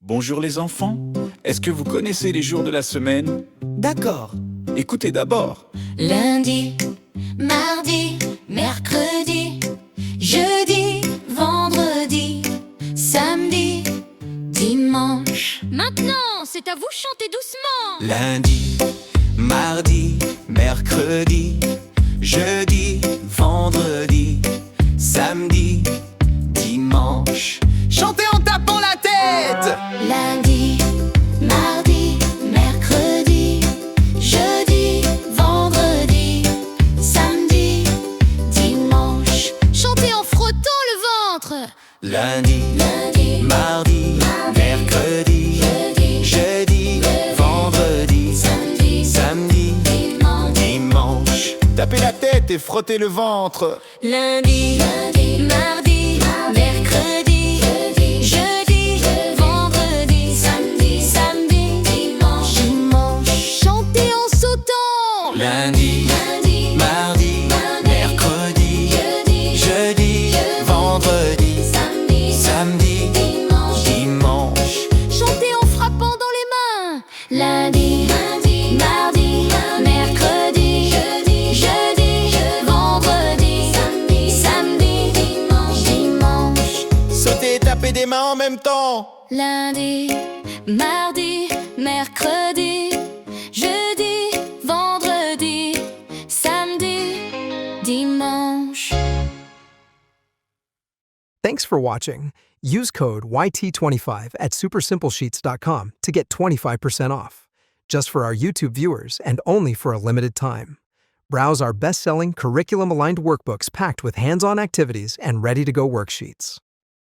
Bonjour les enfants, est-ce que vous connaissez les jours de la semaine? D'accord. Écoutez d'abord. Lundi, mardi, mercredi, jeudi, vendredi, samedi, dimanche. Maintenant, c'est à vous, chantez doucement. Lundi, mardi, mercredi, jeudi, vendredi, samedi, dimanche. Chantez en tapant la tête! Lundi, mardi, mercredi, jeudi, vendredi, samedi, dimanche. Chantez en frottant le ventre. Lundi, mardi, mercredi, jeudi, vendredi, samedi, dimanche. Tapez la tête et frottez le ventre. Lundi, mardi, mercredi, jeudi, vendredi, samedi, dimanche. Chantez en sautant. Lundi, mardi, mercredi, jeudi, vendredi, samedi, dimanche. Chantez en frappant dans les mains. Lundi, mardi, mercredi, jeudi, vendredi, samedi, dimanche. Sautez et tapez des mains en même temps. Lundi, mardi, mercredi, jeudi, vendredi, samedi, dimanche. Thanks for watching. Use code YT25 at supersimplesheets.com to get 25% off. Just for our YouTube viewers and only for a limited time. Browse our best-selling curriculum-aligned workbooks packed with hands-on activities and ready-to-go worksheets.